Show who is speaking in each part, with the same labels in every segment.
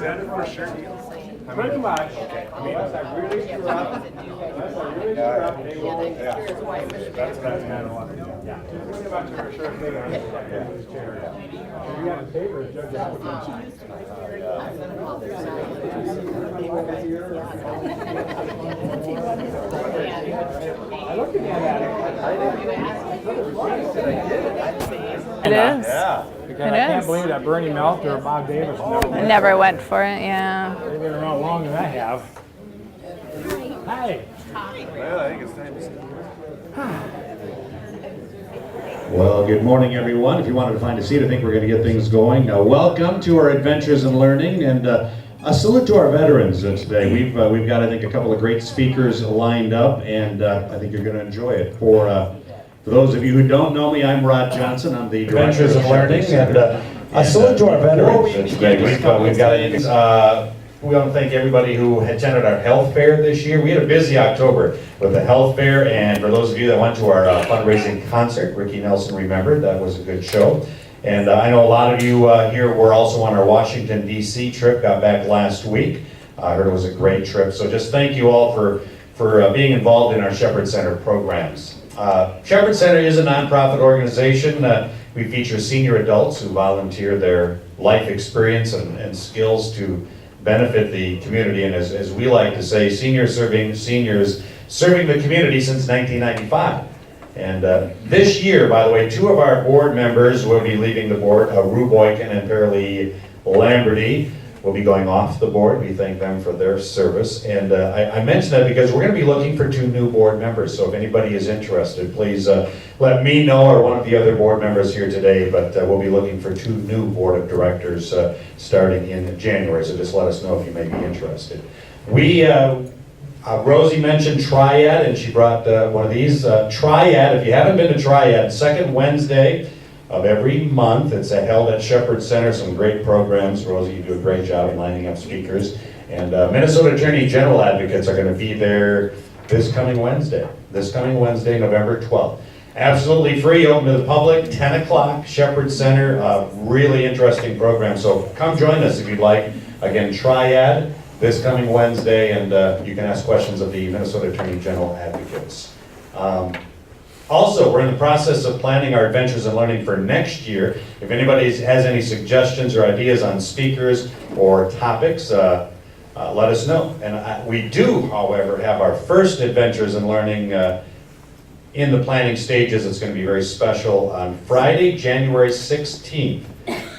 Speaker 1: that for a sure deal?
Speaker 2: Pretty much. Okay. I mean, unless I really screw up, they will.
Speaker 1: Yeah. That's what I mean. I don't want to do.
Speaker 2: Yeah. Just think about your sure thing on this chair. If you have a paper, judge it out. I looked again at it.
Speaker 3: It is.
Speaker 1: Yeah.
Speaker 2: Because I can't believe that Bernie Melton or Bob Davis
Speaker 3: Never went for it, yeah.
Speaker 2: They've been around longer than I have. Hi.
Speaker 1: Well, I think it's time to start.
Speaker 4: Well, good morning, everyone. If you wanted to find a seat, I think we're going to get things going. Welcome to our Adventures in Learning, and a salute to our veterans today. We've got, I think, a couple of great speakers lined up, and I think you're going to enjoy it. For those of you who don't know me, I'm Rod Johnson. I'm the Adventures in Learning, and a salute to our veterans today. We want to thank everybody who attended our health fair this year. We had a busy October with the health fair, and for those of you that went to our fundraising concert, Ricky Nelson Remembered, that was a good show. And I know a lot of you here were also on our Washington, D.C. trip, got back last week. I heard it was a great trip. So just thank you all for being involved in our Shepherd Center programs. Shepherd Center is a nonprofit organization. We feature senior adults who volunteer their life experience and skills to benefit the community, and as we like to say, seniors serving the community since 1995. And this year, by the way, two of our board members will be leaving the board. Rue Boykin and Pearlie Lamberty will be going off the board. We thank them for their service. And I mention that because we're going to be looking for two new board members. So if anybody is interested, please let me know or one of the other board members here today. But we'll be looking for two new board of directors starting in January. So just let us know if you may be interested. Rosie mentioned Triad, and she brought one of these. Triad, if you haven't been to Triad, second Wednesday of every month. It's held at Shepherd Center. Some great programs. Rosie, you do a great job in lining up speakers. And Minnesota Attorney General advocates are going to be there this coming Wednesday, November 12th. Absolutely free, open to the public, 10 o'clock, Shepherd Center. Really interesting program. So come join us if you'd like. Again, Triad this coming Wednesday, and you can ask questions of the Minnesota Attorney General advocates. Also, we're in the process of planning our Adventures in Learning for next year. If anybody has any suggestions or ideas on speakers or topics, let us know. And we do, however, have our first Adventures in Learning in the planning stages. It's going to be very special. On Friday, January 16th,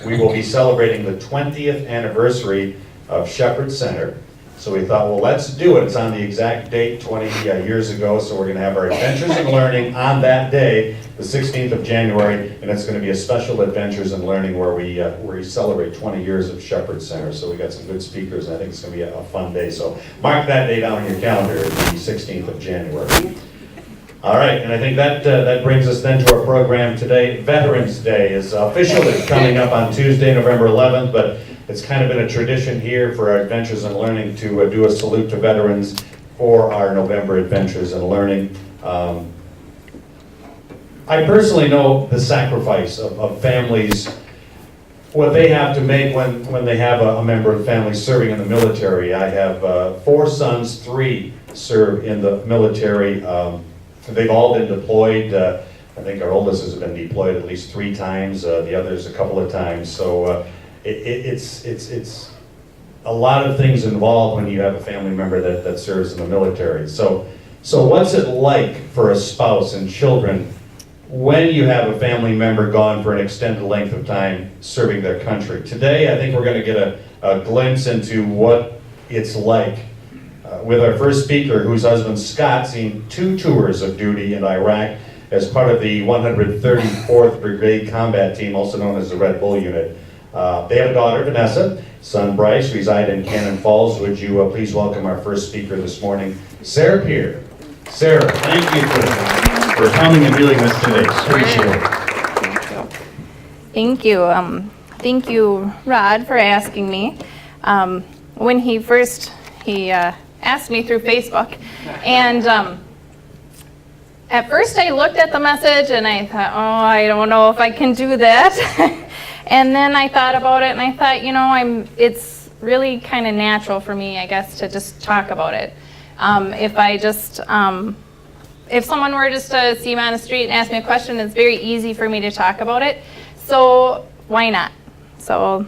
Speaker 4: we will be celebrating the 20th anniversary of Shepherd Center. So we thought, well, let's do it. It's on the exact date, 20 years ago, so we're going to have our Adventures in Learning on that day, the 16th of January, and it's going to be a special Adventures in Learning where we celebrate 20 years of Shepherd Center. So we got some good speakers, and I think it's going to be a fun day. So mark that date down on your calendar, the 16th of January. All right, and I think that brings us then to our program today. Veterans Day is officially coming up on Tuesday, November 11th, but it's kind of been a tradition here for our Adventures in Learning to do a salute to veterans for our November Adventures in Learning. I personally know the sacrifice of families, what they have to make when they have a member of the family serving in the military. I have 4 sons, 3 serve in the military. They've all been deployed. I think our oldest has been deployed at least 3 times, the others a couple of times. So it's a lot of things involved when you have a family member that serves in the military. So what's it like for a spouse and children when you have a family member gone for an extended length of time serving their country? Today, I think we're going to get a glimpse into what it's like with our first speaker, whose husband Scott seen 2 tours of duty in Iraq as part of the 134th Brigade Combat Team, also known as the Red Bull Unit. They have a daughter, Vanessa, son Bryce, reside in Cannon Falls. Would you please welcome our first speaker this morning, Sara Peer. Sara, thank you for coming and doing this today. Appreciate it.
Speaker 3: Thank you. Thank you, Rod, for asking me. When he asked me through Facebook, and at first I looked at the message and I thought, oh, I don't know if I can do that. And then I thought about it and I thought, it's really kind of natural for me, I guess, to just talk about it. If someone were just to see me on the street and ask me a question, it's very easy for me to talk about it. So why not? So,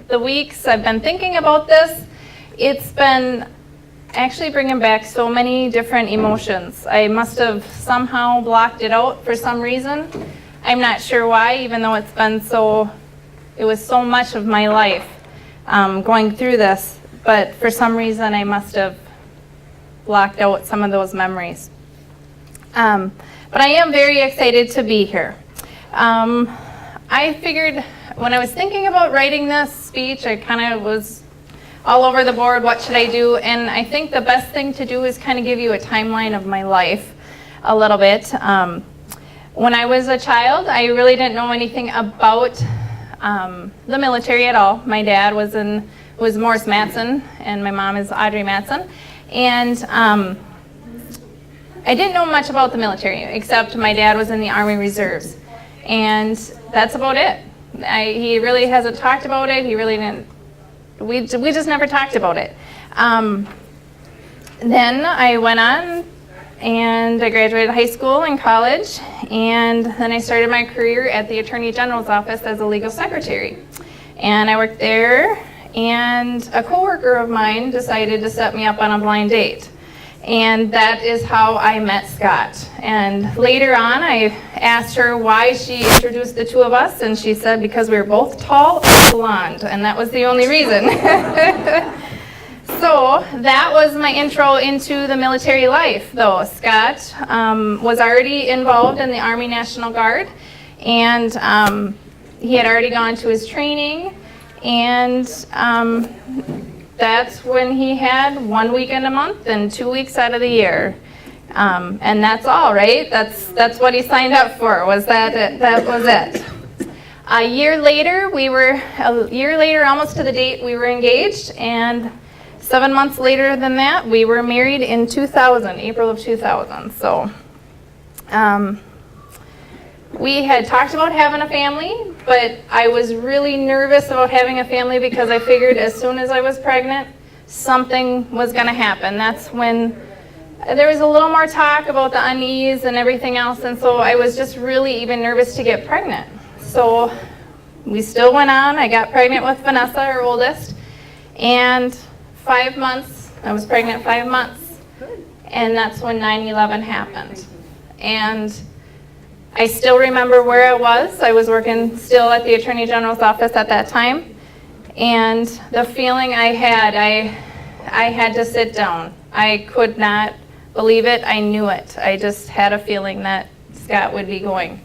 Speaker 3: the weeks I've been thinking about this, it's been actually bringing back so many different emotions. I must have somehow blocked it out for some reason. I'm not sure why, even though it was so much of my life going through this, but for some reason I must have blocked out some of those memories. But I am very excited to be here. I figured when I was thinking about writing this speech, I kind of was all over the board, what should I do? And I think the best thing to do is kind of give you a timeline of my life a little bit. When I was a child, I really didn't know anything about the military at all. My dad was Morris Matson, and my mom is Audrey Matson. And I didn't know much about the military, except my dad was in the Army Reserves. And that's about it. He really hasn't talked about it. He really didn't. We just never talked about it. Then I went on and I graduated high school and college, and then I started my career at the Attorney General's office as a legal secretary. And I worked there, and a coworker of mine decided to set me up on a blind date. And that is how I met Scott. And later on, I asked her why she introduced the two of us, and she said because we were both tall and blonde, and that was the only reason. So that was my intro into the military life, though. Scott was already involved in the Army National Guard, and he had already gone to his training, and that's when he had 1 weekend a month and 2 weeks out of the year. And that's all, right? That's what he signed up for, was that it? That was it. A year later, almost to the date, we were engaged, and 7 months later than that, we were married in 2000, April of 2000. So we had talked about having a family, but I was really nervous about having a family because I figured as soon as I was pregnant, something was going to happen. That's when there was a little more talk about the unease and everything else, and so I was just really even nervous to get pregnant. So we still went on. I got pregnant with Vanessa, our oldest, and 5 months, I was pregnant 5 months, and that's when 9/11 happened. And I still remember where I was. I was working still at the Attorney General's office at that time, and the feeling I had to sit down. I could not believe it. I knew it. I just had a feeling that Scott would be going.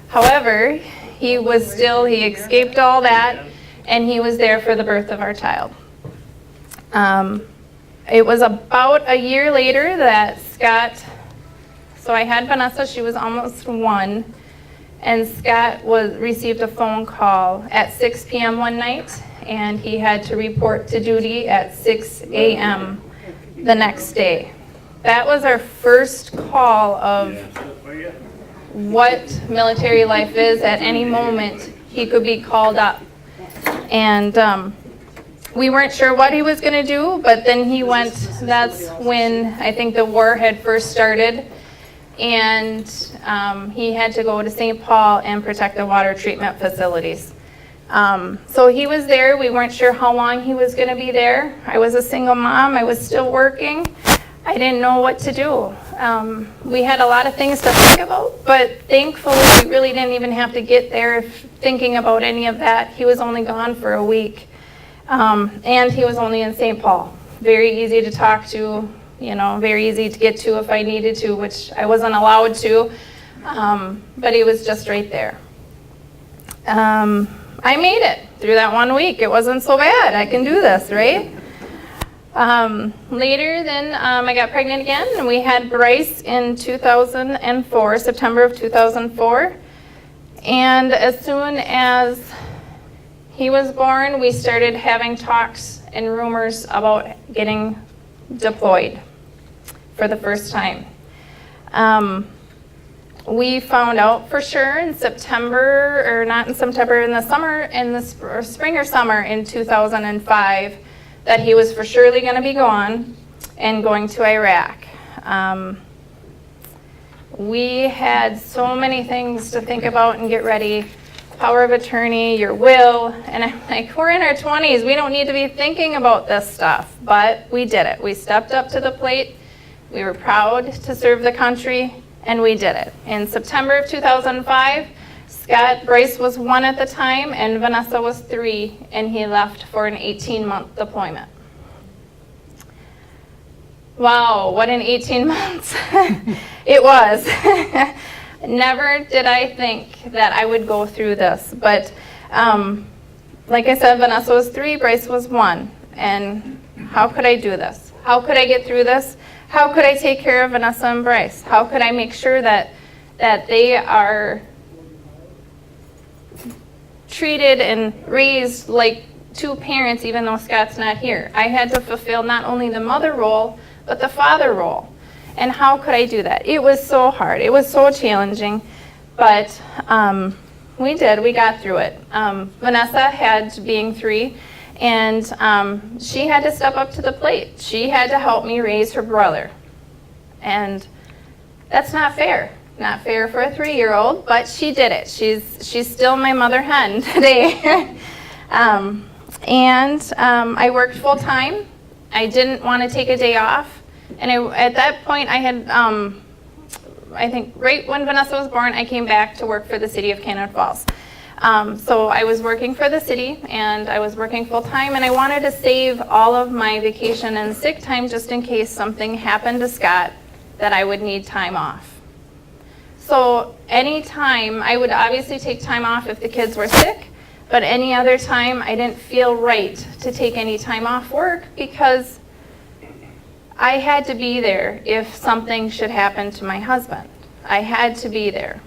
Speaker 3: However, he escaped all that, and he was there for the birth of our child. It was about a year later that so I had Vanessa, she was almost 1, and Scott received a phone call at 6 p.m. one night, and he had to report to duty at 6 a.m. the next day. That was our first call of what military life is. At any moment, he could be called up. And we weren't sure what he was going to do, but then he went. That's when I think the war had first started, and he had to go to St. Paul and protect the water treatment facilities. So he was there. We weren't sure how long he was going to be there. I was a single mom. I was still working. I didn't know what to do. We had a lot of things to think about, but thankfully we really didn't even have to get there thinking about any of that. He was only gone for a week. And he was only in St. Paul. Very easy to talk to, very easy to get to if I needed to, which I wasn't allowed to, but he was just right there. I made it through that 1 week. It wasn't so bad. I can do this, right? Later then I got pregnant again, and we had Bryce in 2004, September of 2004. And as soon as he was born, we started having talks and rumors about getting deployed for the first time. we found out for sure in September, or not in September, in the summer, in the spring or summer in 2005, that he was for surely going to be gone and going to Iraq. We had so many things to think about and get ready. Power of attorney, your will, and I'm like, we're in our 20s, we don't need to be thinking about this stuff, but we did it. We stepped up to the plate, we were proud to serve the country, and we did it. In September of 2005, Bryce was 1 at the time, and Vanessa was 3, and he left for an 18-month deployment. Wow, what an 18 months it was. Never did I think that I would go through this, but like I said, Vanessa was 3, Bryce was 1, and how could I do this? How could I get through this? How could I take care of Vanessa and Bryce? How could I make sure that they are treated and raised like 2 parents, even though Scott's not here? I had to fulfill not only the mother role, but the father role. And how could I do that? It was so hard. It was so challenging, but we did. We got through it. Vanessa had being 3, and she had to step up to the plate. She had to help me raise her brother. And that's not fair. Not fair for a 3-year-old, but she did it. She's still my mother hen today. I worked full time. I didn't want to take a day off. And at that point, I had, I think right when Vanessa was born, I came back to work for the city of Cannon Falls. So I was working for the city, and I was working full time, and I wanted to save all of my vacation and sick time just in case something happened to Scott that I would need time off. So any time, I would obviously take time off if the kids were sick, but any other time, I didn't feel right to take any time off work because I had to be there if something should happen to my husband. I had to be there.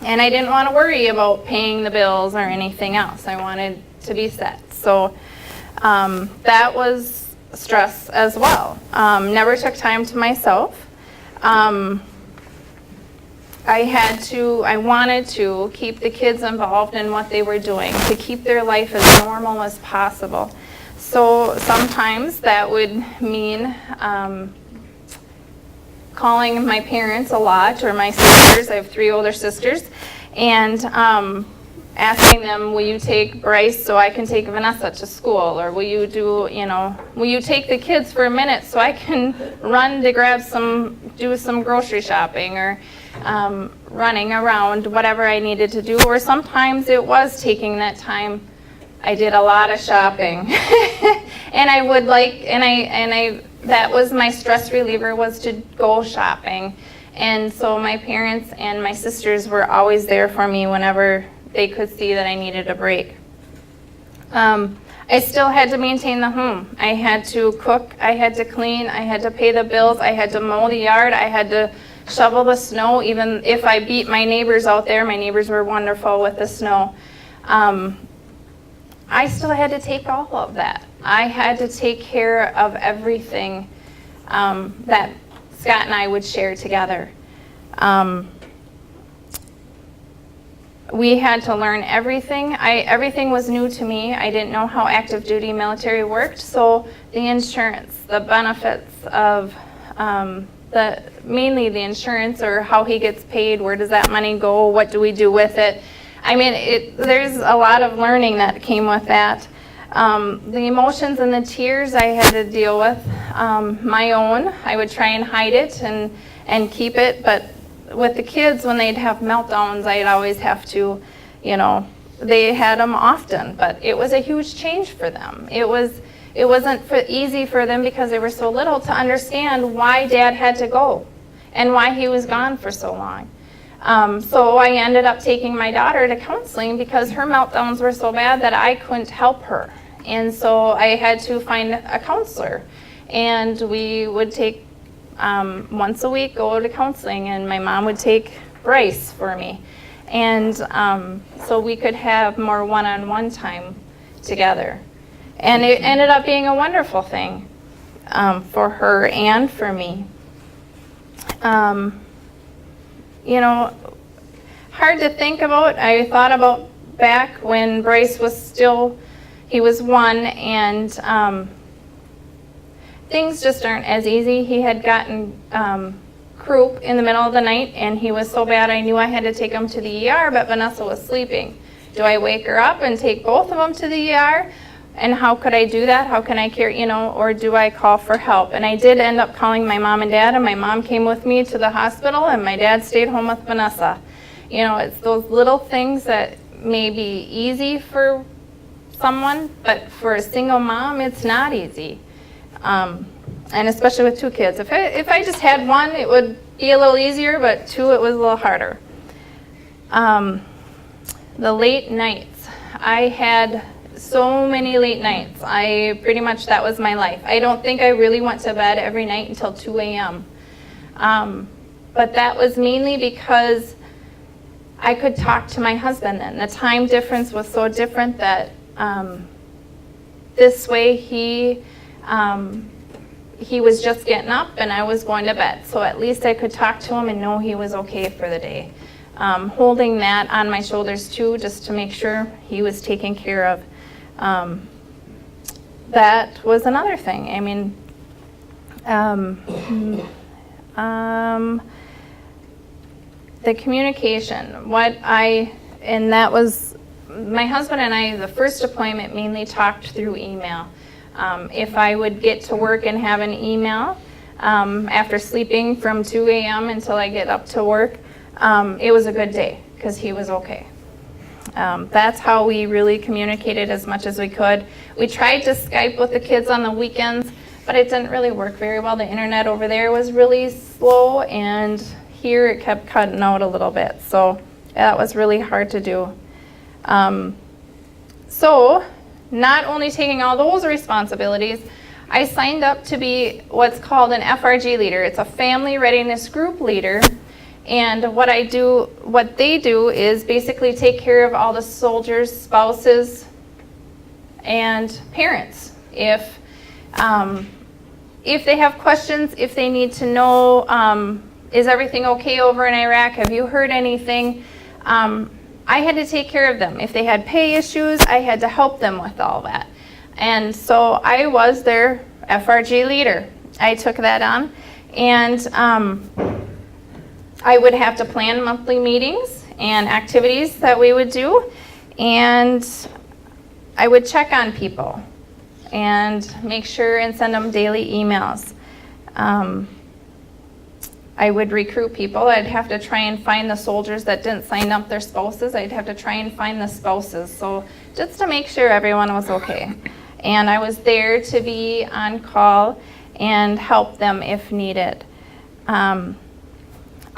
Speaker 3: And I didn't want to worry about paying the bills or anything else. I wanted to be set. So that was stress as well. Never took time to myself. I wanted to keep the kids involved in what they were doing, to keep their life as normal as possible. So sometimes that would mean calling my parents a lot, or my sisters. I have 3 older sisters, and asking them, will you take Bryce so I can take Vanessa to school? Or will you will you take the kids for a minute so I can run to do some grocery shopping, or running around, whatever I needed to do. Or sometimes it was taking that time. I did a lot of shopping. And I would that was my stress reliever, was to go shopping. And so my parents and my sisters were always there for me whenever they could see that I needed a break. I still had to maintain the home. I had to cook, I had to clean, I had to pay the bills, I had to mow the yard, I had to shovel the snow. Even if I beat my neighbors out there, my neighbors were wonderful with the snow. I still had to take all of that. I had to take care of everything that Scott and I would share together. We had to learn everything. Everything was new to me. I didn't know how active duty military worked, so the insurance, the benefits of mainly the insurance, or how he gets paid, where does that money go, what do we do with it. I mean, there's a lot of learning that came with that. The emotions and the tears I had to deal with, my own. I would try and hide it and keep it, but with the kids, when they'd have meltdowns, I'd always have to, they had them often, but it was a huge change for them. It wasn't easy for them because they were so little to understand why Dad had to go and why he was gone for so long. So I ended up taking my daughter to counseling because her meltdowns were so bad that I couldn't help her. And so I had to find a counselor. And we would take, once a week, go to counseling, and my mom would take Bryce for me. And so we could have more one-on-one time together. And it ended up being a wonderful thing for her and for me. you know, hard to think about. I thought about back when Bryce was still, he was 1, and things just aren't as easy. He had gotten croup in the middle of the night, and he was so bad I knew I had to take him to the ER, but Vanessa was sleeping. Do I wake her up and take both of them to the ER? And how could I do that? How can I care, you know, or do I call for help? And I did end up calling my mom and dad, and my mom came with me to the hospital, and my dad stayed home with Vanessa. You know, it's those little things that may be easy for someone, but for a single mom, it's not easy. And especially with 2 kids. If I just had 1, it would be a little easier, but 2, it was a little harder. The late nights. I had so many late nights. Pretty much that was my life. I don't think I really went to bed every night until 2 a.m. But that was mainly because I could talk to my husband then. The time difference was so different that this way he was just getting up and I was going to bed. So at least I could talk to him and know he was okay for the day. Holding that on my shoulders too, just to make sure he was taken care of. That was another thing. I mean, the communication, and that was, my husband and I, the first appointment mainly talked through email. If I would get to work and have an email after sleeping from 2 a.m. until I get up to work, it was a good day because he was okay. That's how we really communicated as much as we could. We tried to Skype with the kids on the weekends, but it didn't really work very well. The internet over there was really slow, and here it kept cutting out a little bit. So that was really hard to do. So not only taking all those responsibilities, I signed up to be what's called an FRG leader. It's a family readiness group leader. And what they do is basically take care of all the soldiers' spouses and parents. If they have questions, if they need to know, is everything okay over in Iraq? Have you heard anything? I had to take care of them. If they had pay issues, I had to help them with all that. And so I was their FRG leader. I took that on, and I would have to plan monthly meetings and activities that we would do, and I would check on people and make sure and send them daily emails. I would recruit people. I'd have to try and find the soldiers that didn't sign up their spouses. I'd have to try and find the spouses, so just to make sure everyone was okay. And I was there to be on call and help them if needed.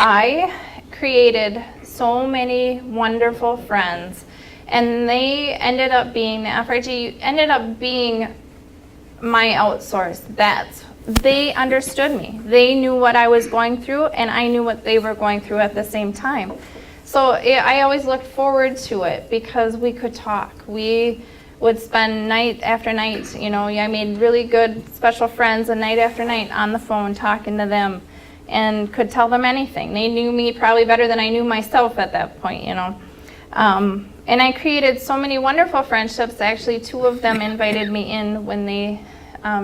Speaker 3: I created so many wonderful friends, and they ended up being, the FRG ended up being my outsource. They understood me. They knew what I was going through, and I knew what they were going through at the same time. So I always looked forward to it because we could talk. We would spend night after night, I made really good special friends, and night after night on the phone talking to them, and could tell them anything. They knew me probably better than I knew myself at that point, And I created so many wonderful friendships. Actually, 2 of them invited me in when they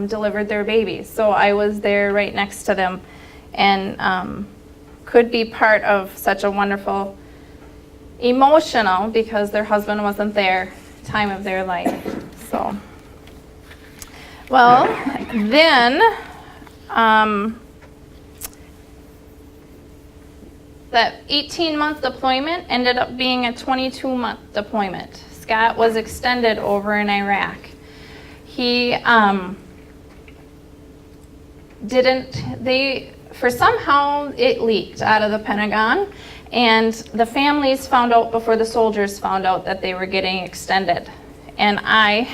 Speaker 3: delivered their babies. So I was there right next to them, and could be part of such a wonderful, emotional, because their husband wasn't there, time of their life. So, well, then, that 18-month deployment ended up being a 22-month deployment. Scott was extended over in Iraq. He somehow it leaked out of the Pentagon, and the families found out before the soldiers found out that they were getting extended. And I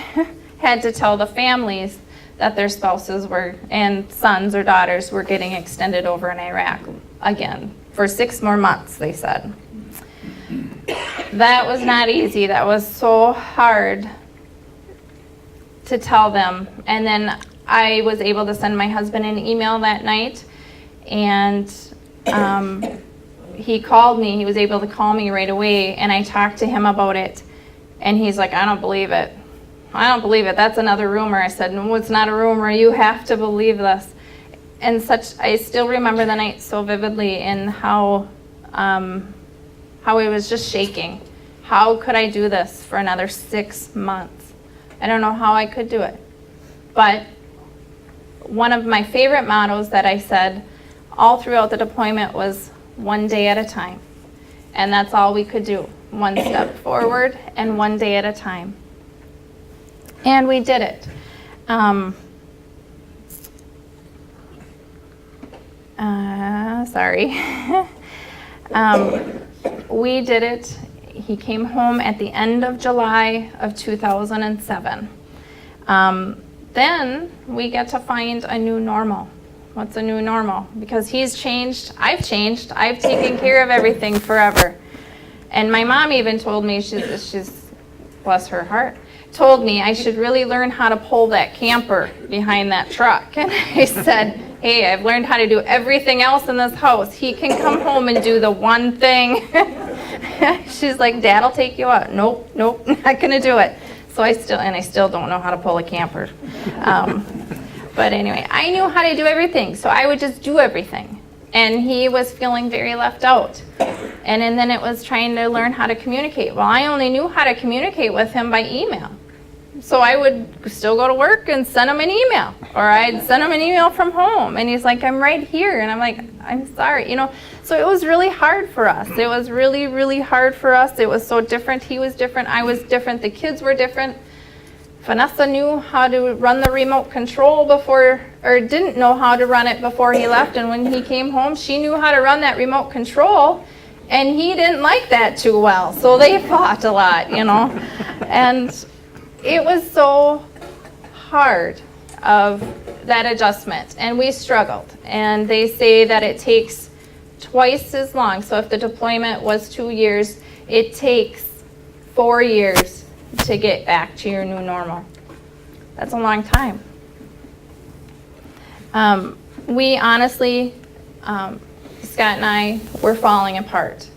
Speaker 3: had to tell the families that their spouses and sons or daughters were getting extended over in Iraq again for 6 more months, they said. That was not easy. That was so hard to tell them. And then I was able to send my husband an email that night and he called me. He was able to call me right away, and I talked to him about it. And he's like, I don't believe it. I don't believe it. That's another rumor. I said, no, it's not a rumor. You have to believe this. And I still remember the night so vividly, and how it was just shaking. How could I do this for another 6 months? I don't know how I could do it. But one of my favorite mottos that I said all throughout the deployment was one day at a time. And that's all we could do. One step forward and one day at a time. And we did it. We did it. He came home at the end of July of 2007. Then we get to find a new normal. What's a new normal? Because he's changed, I've taken care of everything forever. And my mom even told me, she's bless her heart, told me I should really learn how to pull that camper behind that truck. And I said, hey, I've learned how to do everything else in this house. He can come home and do the one thing. She's like, Dad'll take you out. Nope, not gonna do it. So I still don't know how to pull a camper. But anyway, I knew how to do everything, so I would just do everything. And he was feeling very left out. And then it was trying to learn how to communicate. Well, I only knew how to communicate with him by email. So I would still go to work and send him an email, or I'd send him an email from home, and he's like, I'm right here, and I'm like, I'm sorry, So it was really hard for us. It was really, really hard for us. It was so different. He was different. I was different. The kids were different. Vanessa knew how to run the remote control didn't know how to run it before he left, and when he came home, she knew how to run that remote control, and he didn't like that too well, so they fought a lot, And it was so hard of that adjustment, and we struggled. And they say that it takes twice as long. So if the deployment was 2 years, it takes 4 years to get back to your new normal. That's a long time. We honestly, Scott and I, were falling apart.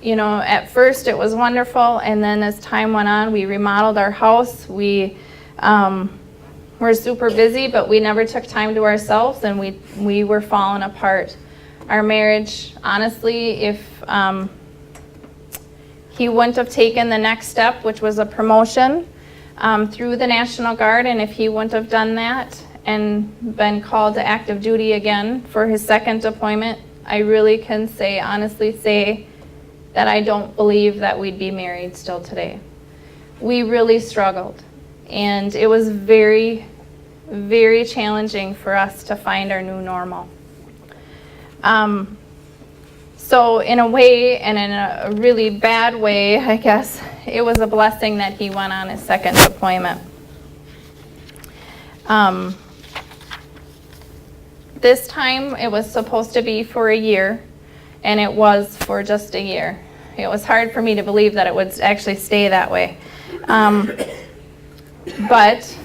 Speaker 3: At first it was wonderful, and then as time went on, we remodeled our house. We were super busy, but we never took time to ourselves, and we were falling apart. Our marriage, honestly, if he wouldn't have taken the next step, which was a promotion through the National Guard, and if he wouldn't have done that and been called to active duty again for his second deployment, I really can honestly say that I don't believe that we'd be married still today. We really struggled, and it was very, very challenging for us to find our new normal. So in a way, and in a really bad way, I guess, it was a blessing that he went on his second deployment. This time it was supposed to be for a year, and it was for just a year. It was hard for me to believe that it would actually stay that way. But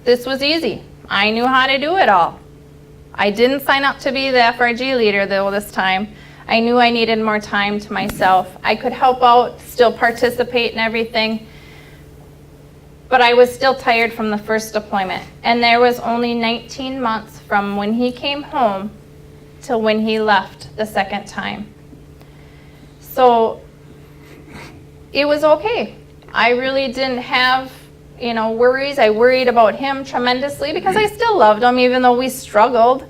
Speaker 3: this was easy. I knew how to do it all. I didn't sign up to be the FRG leader though this time. I knew I needed more time to myself. I could help out, still participate in everything, but I was still tired from the first deployment. And there was only 19 months from when he came home till when he left the second time. So it was okay. I really didn't have, worries. I worried about him tremendously because I still loved him, even though we struggled,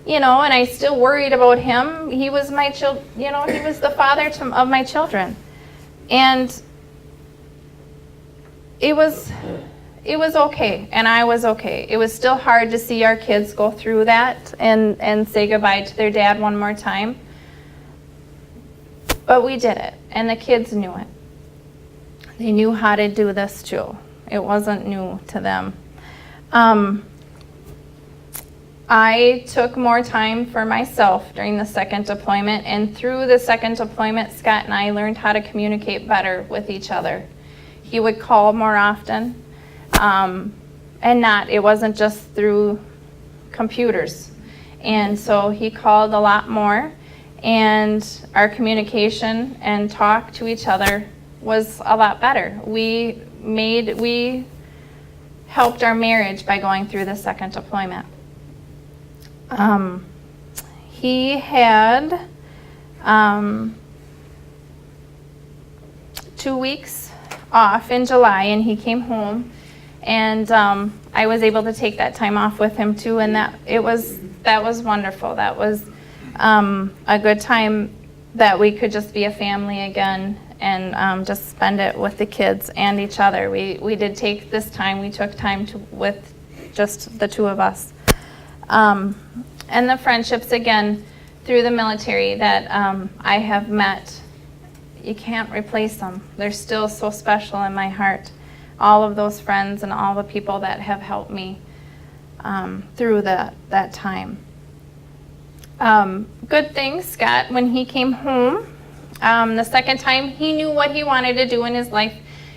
Speaker 3: and I still worried about him. He was my he was the father of my children. And it was okay, and I was okay. It was still hard to see our kids go through that and say goodbye to their dad one more time. But we did it, and the kids knew it. They knew how to do this too. It wasn't new to them. I took more time for myself during the second deployment, and through the second deployment, Scott and I learned how to communicate better with each other. He would call more often, and it wasn't just through computers. And so he called a lot more, and our communication and talk to each other was a lot better. We helped our marriage by going through the second deployment. He had 2 weeks off in July, and he came home, and I was able to take that time off with him too, and that was wonderful. That was a good time that we could just be a family again and just spend it with the kids and each other. We did take this time. We took time with just the two of us. And the friendships, again, through the military that I have met, you can't replace them. They're still so special in my heart. All of those friends and all the people that have helped me through that time. Good thing, Scott, when he came home, the second time, he knew what he wanted to do in his life.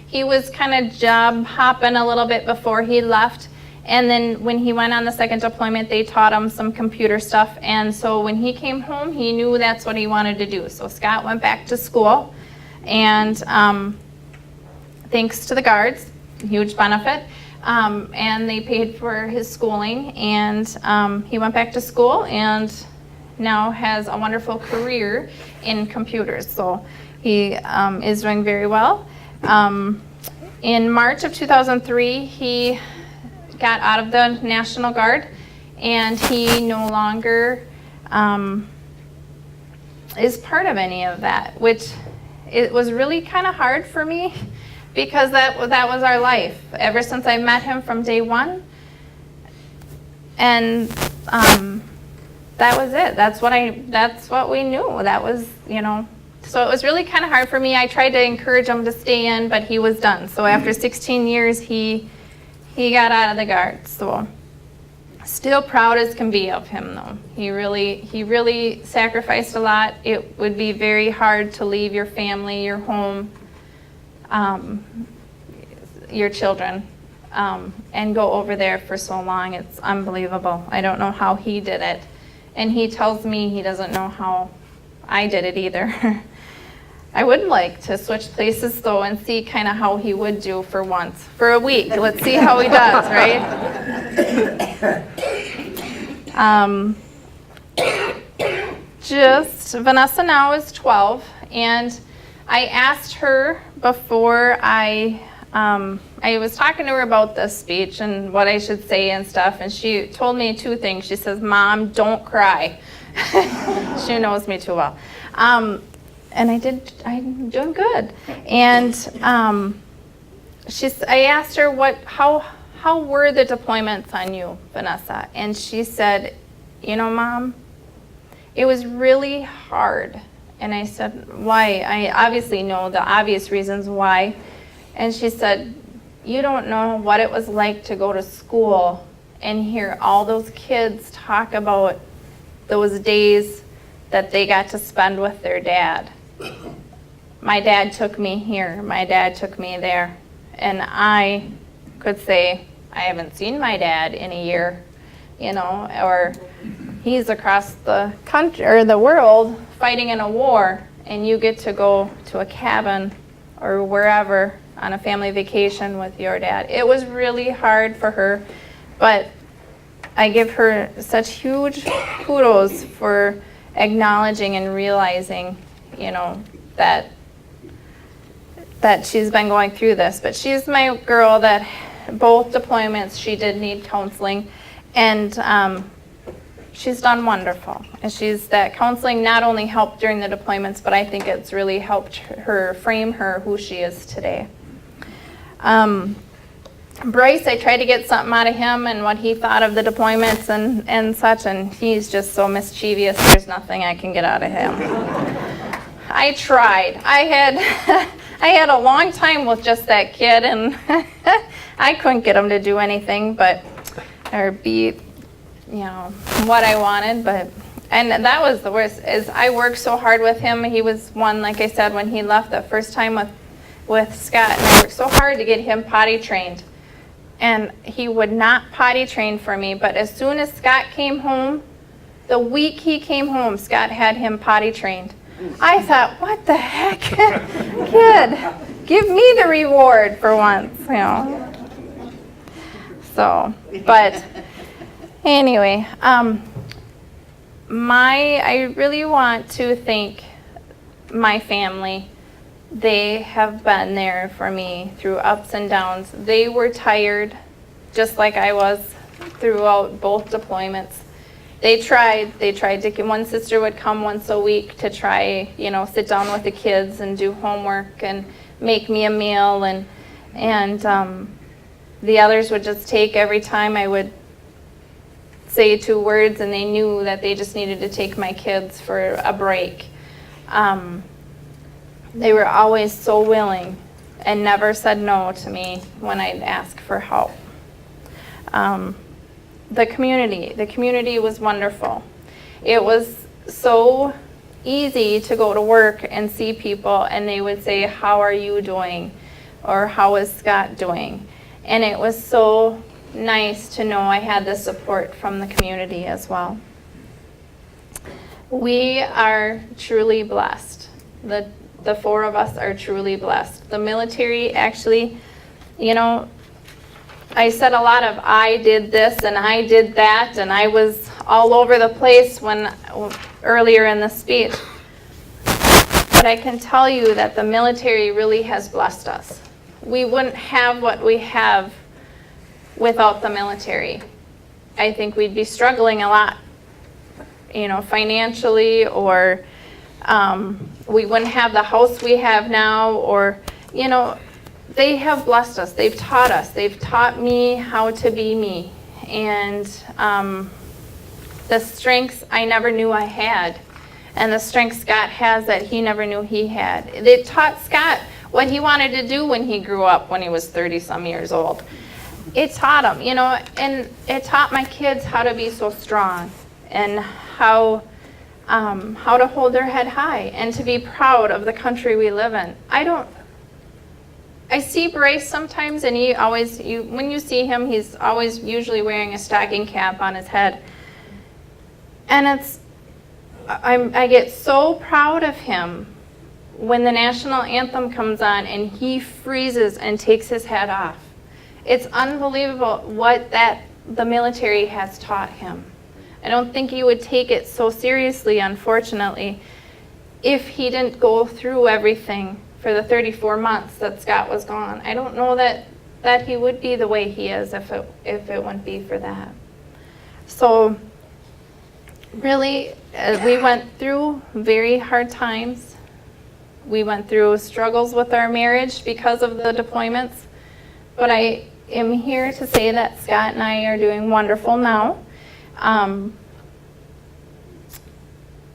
Speaker 3: He was kind of job hopping a little bit before he left. And then when he went on the second deployment, they taught him some computer stuff. And so when he came home, he knew that's what he wanted to do. So Scott went back to school. And thanks to the guards, huge benefit. And they paid for his schooling. And he went back to school and now has a wonderful career in computers. So he is doing very well. In March of 2003, he got out of the National Guard, and he no longer is part of any of that, which it was really kind of hard for me because that was our life ever since I met him from day one. And that was it. That's what we knew. That was, so it was really kind of hard for me. I tried to encourage him to stay in, but he was done. So after 16 years, he got out of the Guard. So still proud as can be of him, though. He really sacrificed a lot. It would be very hard to leave your family, your home, your children, and go over there for so long. It's unbelievable. I don't know how he did it. And he tells me he doesn't know how I did it either. I would like to switch places, though, and see kind of how he would do for once. For a week. Let's see how he does, right? Vanessa now is 12, and I asked her before I was talking to her about this speech and what I should say and stuff, and she told me two things. She says, "Mom, don't cry." She knows me too well. And I'm doing good. And I asked her how were the deployments on you, Vanessa? And she said, Mom, it was really hard. And I said, why? I obviously know the obvious reasons why. And she said, you don't know what it was like to go to school and hear all those kids talk about those days that they got to spend with their dad. My dad took me here, my dad took me there, and I could say, I haven't seen my dad in a year, or he's across the country or the world fighting in a war, and you get to go to a cabin or wherever on a family vacation with your dad. It was really hard for her, but I give her such huge kudos for acknowledging and realizing, that she's been going through this. But she's my girl that both deployments she did need counseling, and she's done wonderful. And that counseling not only helped during the deployments, but I think it's really helped her frame who she is today. Bryce, I tried to get something out of him and what he thought of the deployments and such, and he's just so mischievous, there's nothing I can get out of him. I tried. I had a long time with just that kid, and I couldn't get him to do anything or be, what I wanted, and that was the worst, is I worked so hard with him. He was one, like I said, when he left the first time with Scott, and I worked so hard to get him potty trained. And he would not potty train for me, but as soon as Scott came home, The week he came home, Scott had him potty trained. I thought, what the heck? Kid, give me the reward for once, you know. So, but anyway, I really want to thank my family. They have been there for me through ups and downs. They were tired, just like I was throughout both deployments. They tried to, one sister would come once a week to try, sit down with the kids and do homework and make me a meal, and the others would just take every time I would say 2 words, and they knew that they just needed to take my kids for a break. They were always so willing and never said no to me when I'd ask for help. The community was wonderful. It was so easy to go to work and see people and they would say, how are you doing? Or how is Scott doing? And it was so nice to know I had the support from the community as well. We are truly blessed. The 4 of us are truly blessed. The military actually, I said a lot of I did this and I did that and I was all over the place earlier in the speech. But I can tell you that the military really has blessed us. We wouldn't have what we have without the military. I think we'd be struggling a lot, financially, or we wouldn't have the house we have now, or, they have blessed us. They've taught us. They've taught me how to be me. And the strengths I never knew I had, and the strengths Scott has that he never knew he had. They taught Scott what he wanted to do when he grew up, when he was 30-some years old. It taught him, and it taught my kids how to be so strong and how to hold their head high and to be proud of the country we live in. I see Bryce sometimes, and when you see him, he's always usually wearing a stocking cap on his head. And I get so proud of him when the national anthem comes on and he freezes and takes his hat off. It's unbelievable what the military has taught him. I don't think he would take it so seriously, unfortunately, if he didn't go through everything for the 34 months that Scott was gone. I don't know that he would be the way he is if it wouldn't be for that. So really, we went through very hard times. We went through struggles with our marriage because of the deployments. But I am here to say that Scott and I are doing wonderful now.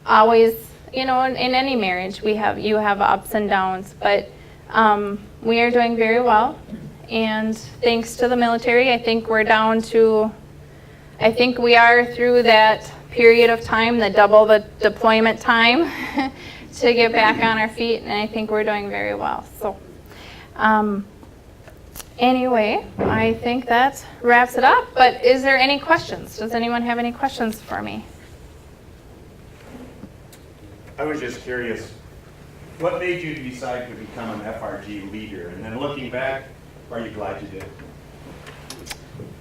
Speaker 3: Always, in any marriage, you have ups and downs, but we are doing very well. And thanks to the military, I think we are through that period of time, the double the deployment time, to get back on our feet, and I think we're doing very well. So, anyway, I think that wraps it up, but is there any questions? Does anyone have any questions for me?
Speaker 5: I was just curious, what made you decide to become an FRG leader? And then looking back, are you glad you did?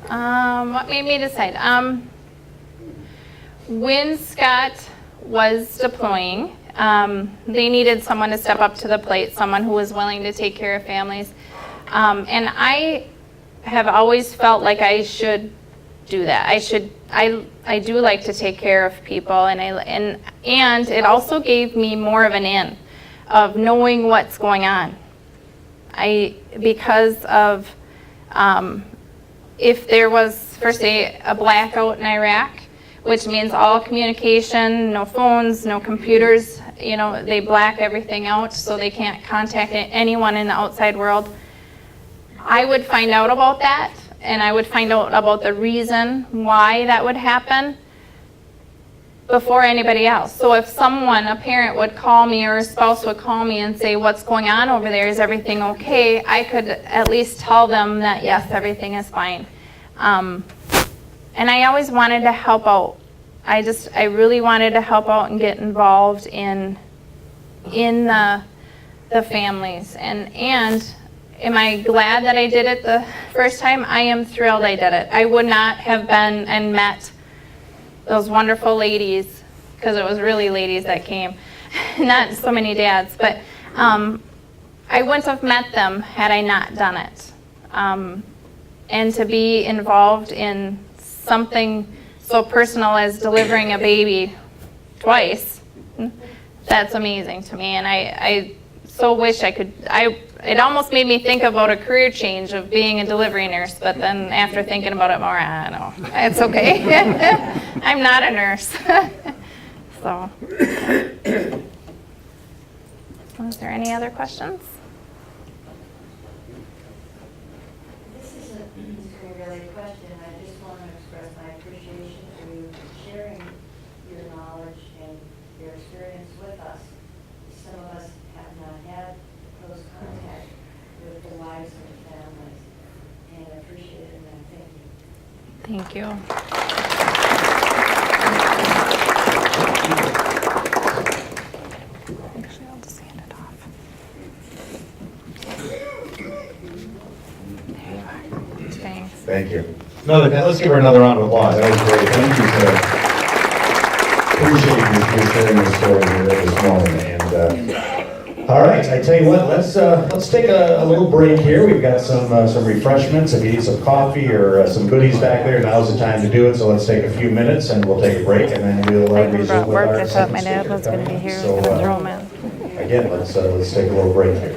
Speaker 3: What made me decide? When Scott was deploying, they needed someone to step up to the plate, someone who was willing to take care of families. And I have always felt like I should do that. I do like to take care of people, and it also gave me more of an in of knowing what's going on. Because of if there was, for say, a blackout in Iraq, which means all communication, no phones, no computers, they black everything out so they can't contact anyone in the outside world. I would find out about that, and I would find out about the reason why that would happen before anybody else. So if a parent would call me or a spouse would call me and say, what's going on over there, is everything okay? I could at least tell them that yes, everything is fine. And I always wanted to help out I really wanted to help out and get involved in the families. And am I glad that I did it the first time? I am thrilled I did it. I would not have been and met those wonderful ladies, because it was really ladies that came, not so many dads, but I wouldn't have met them had I not done it. And to be involved in something so personal as delivering a baby twice, that's amazing to me. And I so wish I could, it almost made me think about a career change of being a delivery nurse, but then after thinking about it more, I know, it's okay. I'm not a nurse. So, is there any other questions?
Speaker 6: This isn't really a question. I just want to express my appreciation for you sharing your knowledge and your experience with us. Some of us have not had close contact with the lives of the families, and I appreciate it, and I thank you.
Speaker 3: Thank you. Actually, I'll just hand it off. There you are. Thanks.
Speaker 4: Thank you. Let's give her another round of applause. That was great. Thank you, Sarah. Appreciate you sharing your story here this morning. And all right, I tell you what, let's take a little break here. We've got some refreshments. If you need some coffee or some goodies back there, now's the time to do it. So let's take a few minutes and we'll take a break, and then we'll
Speaker 3: I even
Speaker 4: resume
Speaker 3: brought
Speaker 4: with
Speaker 3: work.
Speaker 4: our
Speaker 3: I thought my
Speaker 4: second
Speaker 3: dad was
Speaker 4: speaker
Speaker 3: going to be here.
Speaker 4: coming.
Speaker 3: I was going to
Speaker 4: So
Speaker 3: throw him in.
Speaker 4: again, let's take a little break here.